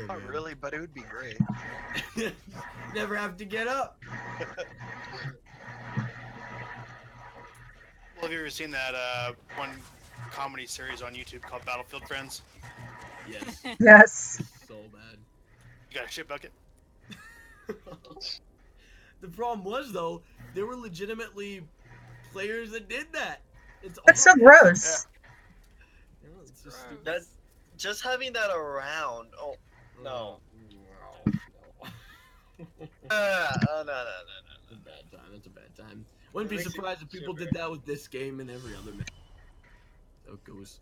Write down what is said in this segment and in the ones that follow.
Not man. really, but it would be great. Never have to get up. Well, have you ever seen that one comedy series on YouTube called Battlefield Friends? Yes. Yes. It's so bad. You got a shit bucket? The problem was though, there were legitimately players that did that. It's That's so awful. gross. You know, it's just Gross. That just having that around. Oh no. Oh no. It's a bad time. It's a bad time. Wouldn't be It makes you surprised if people shiver. did that with this game and every other match. So it goes.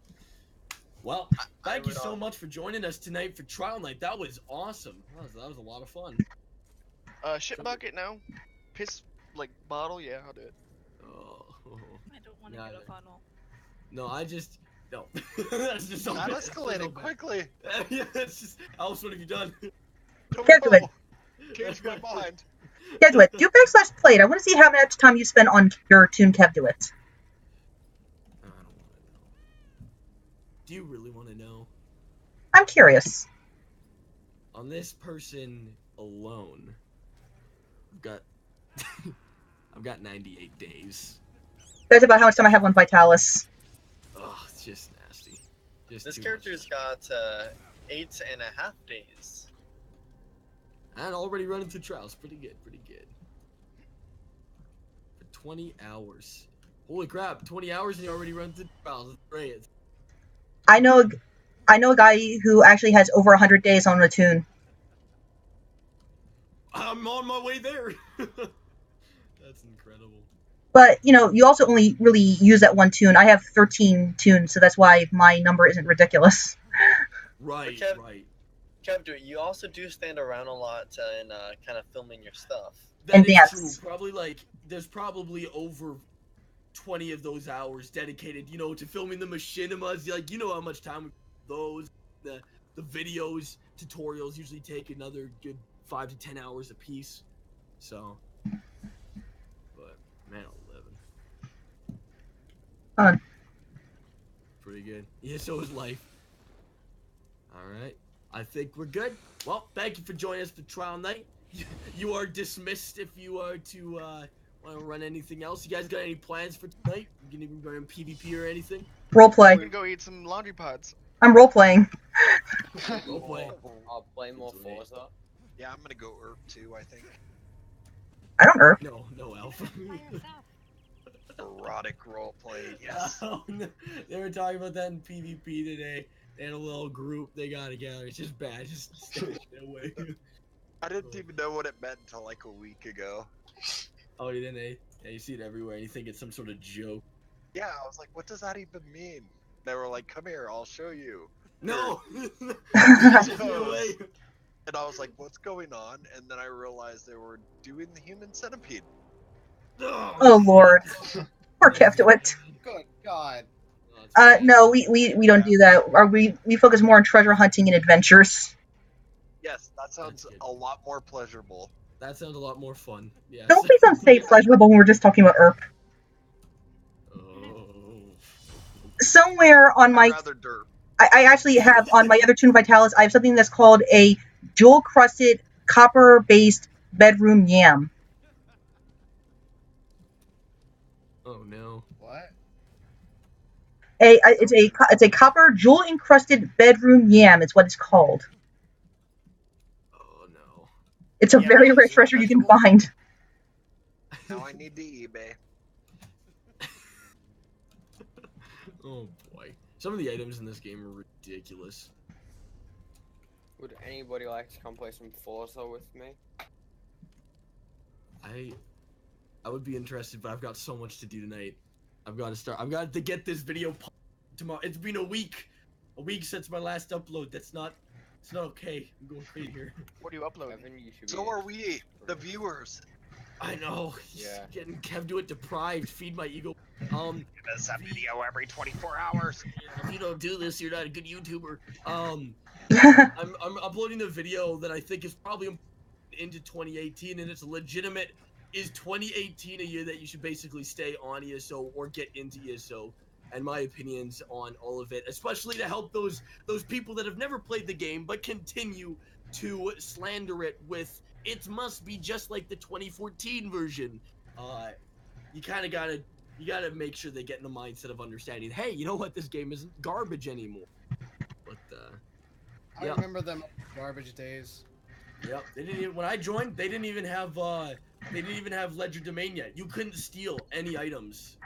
Well, thank you would so much for joining us tonight for Trial Night. That was awesome. That was a lot of fun. Shit bucket now. Piss like bottle. Yeah, I'll do it. Oh. I don't want to Got get a it. funnel. No, no. That's just so That bad. escalated So bad. quickly. Yeah, it's just. Alice, what have you done? Can't do it. Change my mind. Yeah, do it. Do /played. I want to see how much time you spend on your Toon Kev Do It. I don't want to know. Do you really want to know? I'm curious. On this person alone, I've got 98 days. That's about how much time I have on Vitalis. Oh, it's just nasty. Just This too character's much. got 8.5 days. And already running through trials. Pretty good. For 20 hours. Holy crap, 20 hours and you already run through trials. That's great. I know a guy who actually has over 100 days on a Toon. I'm on my way there. That's incredible. But, you also only really use that one Toon. I have 13 Toons, so that's why my number isn't ridiculous. Right, Kev- right. Kev, you also do stand around a lot and kind of filming your stuff. That And is dance. true. There's probably over 20 of those hours dedicated, to filming the machinimas. You know how much time those, the videos, tutorials usually take another good 5 to 10 hours a piece. So, but man, 11. Fun. Pretty good. Yeah, so is life. All right. I think we're good. Well, thank you for joining us for Trial Night. You are dismissed if you are to want to run anything else. You guys got any plans for tonight? You can even run PvP or anything? We're Roleplay. gonna go eat some laundry pods. I'm roleplaying. Roleplay. I'll play more That's right. Forza. Yeah, I'm gonna go herb too, I think. I don't know. No, Alpha. Erotic roleplay, yes. Oh, no. They were talking about that in PvP today. They had a little group they got together. It's just bad. Just stay away. I didn't even know what it meant until like a week ago. Oh, you didn't? Yeah, you see it everywhere. You think it's some sort of joke. Yeah, I was like, what does that even mean? They were like, come here, I'll show you. No! Just Stay away. And I was like, what's going on? And then I realized they were doing the human centipede. Oh, Lord. Poor Kev Do It. Good God. No, we don't do that. We focus more on treasure hunting and adventures. Yes, that sounds That's good. a lot more pleasurable. That sounds a lot more fun. Yes. Don't please don't say pleasurable when we're just talking about ERP. Oh. Somewhere on my... I'd rather derp. I actually have on my other Toon Vitalis, I have something that's called a jewel-crusted, copper-based bedroom yam. Oh no. What? It's a copper jewel-encrusted bedroom yam. It's what it's called. Oh no. It's a Yeah, very rare is it treasure you can vegetable? find. Now I need to eBay. Oh boy. Some of the items in this game are ridiculous. Would anybody like to come play some Forza with me? I would be interested, but I've got so much to do tonight. I've got to get this video tomorrow. It's been a week. A week since my last upload. It's not okay. I'm going crazy here. What are you uploading? Evan, you should So be are we, the viewers. I know. Yeah. Getting Kev Do It deprived. Feed my ego. Give us a video every 24 hours. If you don't do this, you're not a good YouTuber. I'm uploading a video that I think is probably into 2018, and it's legitimate. Is 2018 a year that you should basically stay on ESO or get into ESO? And my opinions on all of it, especially to help those people that have never played the game but continue to slander it with it must be just like the 2014 version. You kind of gotta make sure they get in the mindset of understanding. Hey, you know what? This game isn't garbage anymore. But I remember them garbage days. Yep. They didn't even, when I joined, they didn't even have Ledger Domain yet. You couldn't steal any items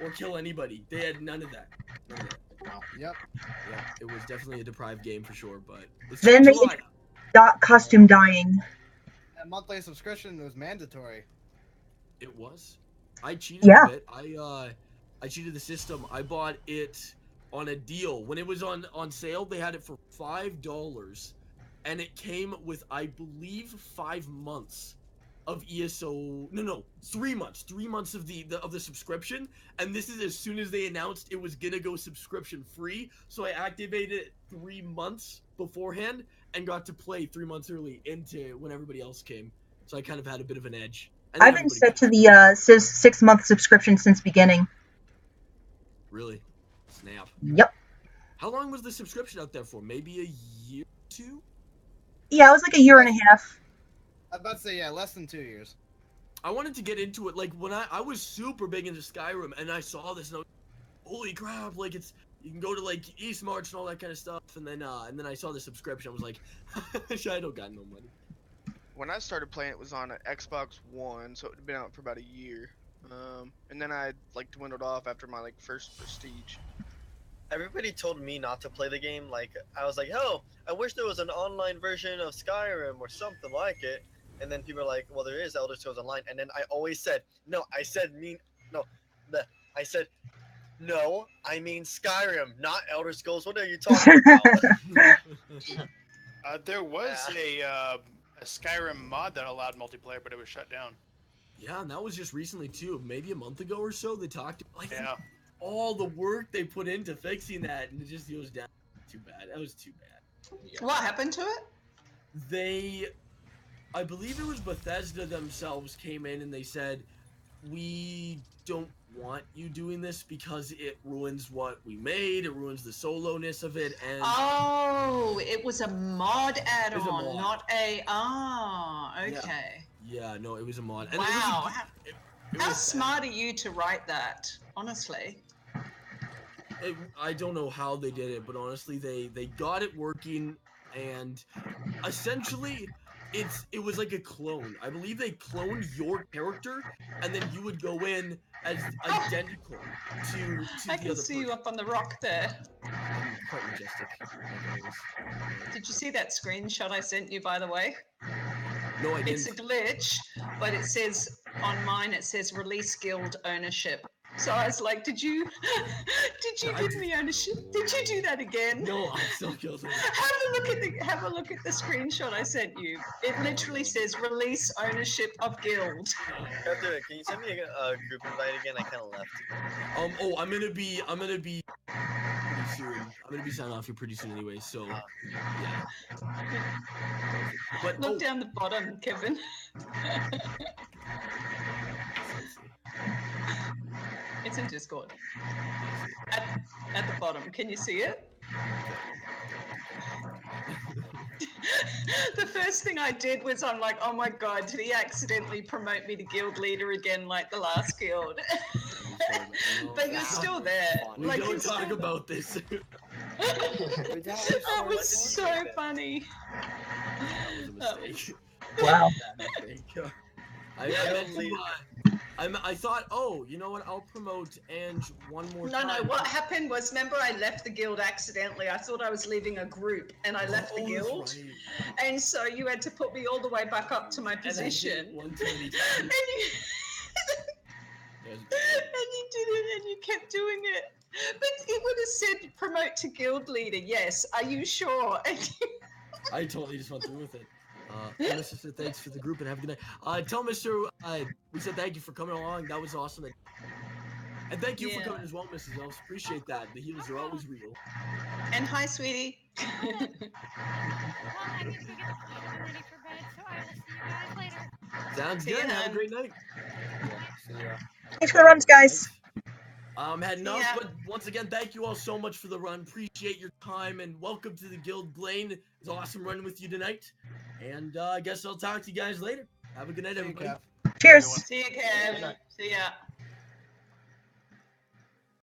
or kill anybody. They had none of that. None of that. Wow. Yep. Yeah, it was definitely a deprived game for sure, but it's Then they July. costume dyeing. A monthly subscription was mandatory. It was. I cheated Yeah. a bit. I cheated the system. I bought it on a deal. When it was on sale, they had it for $5, and it came with, I believe, 5 months of ESO. No, 3 months. 3 months of the subscription, and this is as soon as they announced it was gonna go subscription free. So I activated it 3 months beforehand and got to play 3 months early into when everybody else came. So I kind of had a bit of an edge. And then I've been everybody set to got- the 6-month subscription since beginning. Really? Snap. Yep. How long was the subscription out there for? Maybe a year or two? Yeah, it was like a year and a half. I was about to say, yeah, less than 2 years. I wanted to get into it. Like, when I was super big into Skyrim, and I saw this, and I was holy crap, like, it's, you can go to, like, East March and all that kind of stuff, and then I saw the subscription, I was like, I don't got no money. When I started playing, it was on an Xbox One, so it had been out for about a year. And then I like dwindled off after my like first Prestige. Everybody told me not to play the game. Like, I was like, oh, I wish there was an online version of Skyrim or something like it. And then people are like, well, there is Elder Scrolls Online. And then I always said, no, I said, no, I mean Skyrim, not Elder Scrolls. What are you talking about? There was a Skyrim mod that allowed multiplayer, but it was shut down. Yeah, and that was just recently, too. Maybe a month ago or so, they talked, like, Yeah. all the work they put into fixing that, and it just goes down. Too bad. That was too bad. What happened to it? I believe it was Bethesda themselves came in and they said, we don't want you doing this because it ruins what we made, it ruins the solo-ness of it, and Oh, it was a mod add-on, mod. not a... Ah, okay. yeah, no, it was a mod. And Wow. it How was smart are you to write that, honestly? I don't know how they did it, but honestly, they got it working, and essentially, it was like a clone. I believe they cloned your character, and then you would go in as identical to I the can other see you person. up on the rock there. Quite majestic. like always. Did you see that screenshot I sent you, by the way? No, I It's a didn't. glitch, but it says, on mine, it says release guild ownership. So I was like, did you give me ownership? Did you do that again? No, I'm still guilty. Have a look at the screenshot I sent you. It literally says release ownership of guild. Captain, can you send me a group invite again? I kind of left. Oh, I'm gonna be pretty soon. I'm gonna be signing off here pretty soon anyway. So, yeah. But Look down the bottom, Kevin. It's in Discord. At the bottom. Can you see it? The first thing I did was I'm like, oh my god, did he accidentally promote me to guild leader again like the last guild? But you're still there. We Like, don't you're talk still- about this. That was so funny. That was a mistake. Wow. I thought, oh, you know what? I'll promote Ange one more No, time. what happened was, remember I left the guild accidentally. I thought I was leaving a group and I left the Oh, guild. that's right. And so you had to put me all the way back up to my And I did position. it one too many And times. you, and you did it and you kept doing it. But it would have said promote to guild leader, yes. Are you sure? And I totally just went through with it. Mr. said thanks for the group and have a good night. Tell Mr. We said thank you for coming along. That was awesome. And thank you for Yeah. coming as well, Mrs. Ellis. Appreciate that. The healers are always real. And hi, sweetie. Well, I need to get ready for bed, so I will see you guys later. Sounds See good. ya, Have a man. great night. See ya. Thanks for the runs, guys. I'm heading off, Yeah. but once again, thank you all so much for the run. Appreciate your time, and welcome to the guild. Blaine, it's awesome running with you tonight. And I guess I'll talk to you guys later. Have a good night, See you, everybody. Kev. Cheers. See you, Kev. See ya.